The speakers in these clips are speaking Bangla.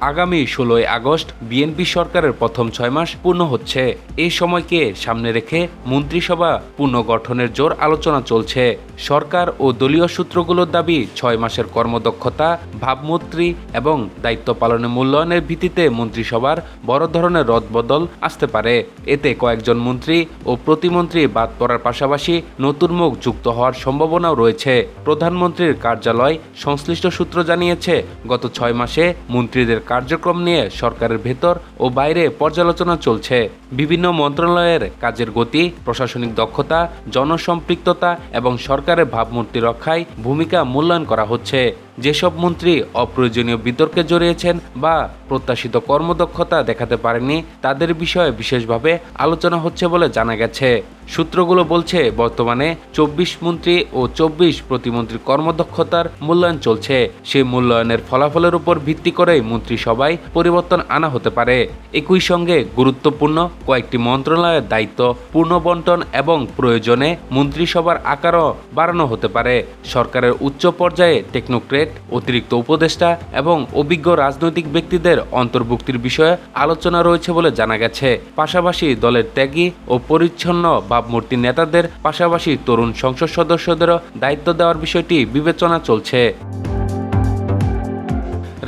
আগামী 16ই আগস্ট বিএনপি সরকারের প্রথম 6 মাস পূর্ণ হচ্ছে। এই সময়কে সামনে রেখে মন্ত্রিসভা পুনর্গঠনের জোর আলোচনা চলছে। সরকার ও দলীয় সূত্রগুলোর দাবি 6 মাসের কর্মদক্ষতা, ভাবমূর্তি এবং দায়িত্ব পালনের মূল্যায়নের ভিত্তিতে মন্ত্রিসভার বড় ধরনের রদবদল আসতে পারে। এতে কয়েকজন মন্ত্রী ও প্রতিমন্ত্রী বাদ পড়ার পাশাপাশি নতুন মুখ যুক্ত হওয়ার সম্ভাবনাও রয়েছে। প্রধানমন্ত্রীর কার্যালয় সংশ্লিষ্ট সূত্র জানিয়েছে, গত 6 মাসে মন্ত্রীদের কার্যক্রম নিয়ে সরকারের ভেতর ও বাইরে পর্যালোচনা চলছে। বিভিন্ন মন্ত্রণালয়ের কাজের গতি, প্রশাসনিক দক্ষতা, জনসম্পৃক্ততা এবং সরকারের ভাবমূর্তি রক্ষায় ভূমিকা মূল্যায়ন করা হচ্ছে। যেসব মন্ত্রী অপ্রয়োজনীয় বিতর্কে জড়িয়েছেন বা প্রত্যাশিত কর্মদক্ষতা দেখাতে পারেননি, তাদের বিষয়ে বিশেষভাবে আলোচনা হচ্ছে বলে জানা গেছে। সূত্রগুলো বলছে, বর্তমানে 24 মন্ত্রী ও 24 প্রতিমন্ত্রীর কর্মদক্ষতার মূল্যায়ন চলছে। সেই মূল্যায়নের ফলাফলের উপর ভিত্তি করেই মন্ত্রিসভায় পরিবর্তন আনা হতে পারে। একই সঙ্গে গুরুত্বপূর্ণ কয়েকটি মন্ত্রণালয়ের দায়িত্ব পুনর্বণ্টন এবং প্রয়োজনে মন্ত্রিসভার আকারও বাড়ানো হতে পারে। সরকারের উচ্চ পর্যায়ে টেকনোক্রেট, অতিরিক্ত উপদেষ্টা এবং অভিজ্ঞ রাজনৈতিক ব্যক্তিদের অন্তর্ভুক্তির বিষয়ে আলোচনা রয়েছে বলে জানা গেছে। পাশাপাশি দলের ত্যাগী ও পরিচ্ছন্ন ভাবমূর্তি নেতাদের পাশাপাশি তরুণ সংসদ সদস্যদেরও দায়িত্ব দেওয়ার বিষয়টি বিবেচনা চলছে।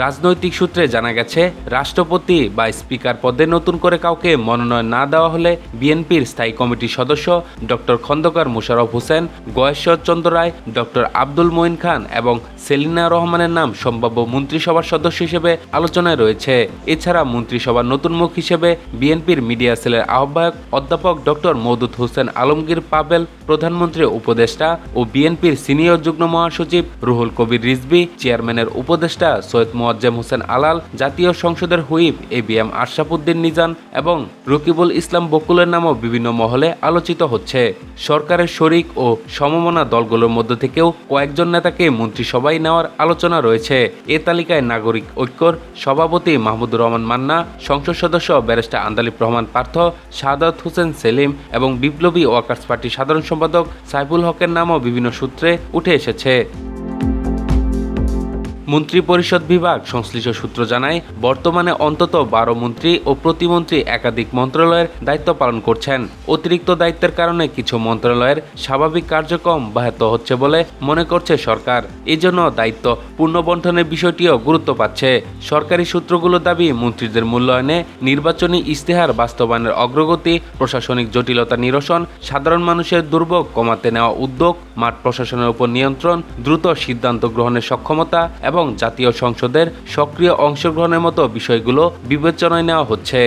রাজনৈতিক সূত্রে জানা গেছে, রাষ্ট্রপতি বা স্পিকার পদে নতুন করে কাউকে মনোনয়ন না দেওয়া হলে বিএনপির স্থায়ী কমিটির সদস্য ডক্টর খন্দকার মোশাররফ হোসেন, গয়েশ্বর চন্দ্র রায়, ডক্টর আব্দুল মঈন খান এবং সেলিনা রহমানের নাম সম্ভাব্য মন্ত্রিসভার সদস্য হিসেবে আলোচনায় রয়েছে। এছাড়া মন্ত্রিসভার নতুন মুখ হিসেবে বিএনপির মিডিয়া সেলের আহ্বায়ক অধ্যাপক ডক্টর মওদুদ হোসেন আলমগীর পাবেল, প্রধানমন্ত্রীর উপদেষ্টা ও বিএনপির সিনিয়র যুগ্ম মহাসচিব রুহুল কবির রিজভী, চেয়ারম্যানের উপদেষ্টা সৈয়দ মোয়াজ্জেম হোসেন আলাল, জাতীয় সংসদের হুইপ এবিএম আশরাফ উদ্দিন নিজান এবং রকিবুল ইসলাম বকুলের নামও বিভিন্ন মহলে আলোচিত হচ্ছে। সরকারের শরিক ও সমমনা দলগুলোর মধ্য থেকেও কয়েকজন নেতাকে মন্ত্রিসভায় নেওয়ার আলোচনা রয়েছে। এ তালিকায় নাগরিক ঐক্যর সভাপতি মাহমুদুর রহমান মান্না, সংসদ সদস্য ব্যারিস্টার আন্দালিব রহমান পার্থ, শাহাদাত হোসেন সেলিম এবং বিপ্লবী ওয়ার্কার্স পার্টির সাধারণ সম্পাদক সাইফুল হকের নামও বিভিন্ন সূত্রে উঠে এসেছে। মন্ত্রিপরিষদ বিভাগ সংশ্লিষ্ট সূত্র জানায়, বর্তমানে অন্তত 12 মন্ত্রী ও প্রতিমন্ত্রী একাধিক মন্ত্রণালয়ের দায়িত্ব পালন করছেন। অতিরিক্ত দায়িত্বের কারণে কিছু মন্ত্রণালয়ের স্বাভাবিক কার্যক্রম ব্যাহত হচ্ছে বলে মনে করছে সরকার। এজন্য দায়িত্ব পুনর্বণ্টনের বিষয়টিও গুরুত্ব পাচ্ছে। সরকারি সূত্রগুলোর দাবি, মন্ত্রীদের মূল্যায়নে, নির্বাচনী ইশতেহার বাস্তবায়নের অগ্রগতি, প্রশাসনিক জটিলতা নিরসন, সাধারণ মানুষের দুর্ভোগ কমাতে নেওয়া উদ্যোগ, মাঠ প্রশাসনের উপর নিয়ন্ত্রণ, দ্রুত সিদ্ধান্ত গ্রহণের সক্ষমতা এবং জাতীয় সংসদের সক্রিয় অংশগ্রহণের মতো বিষয়গুলো বিবেচনায় নেওয়া হচ্ছে।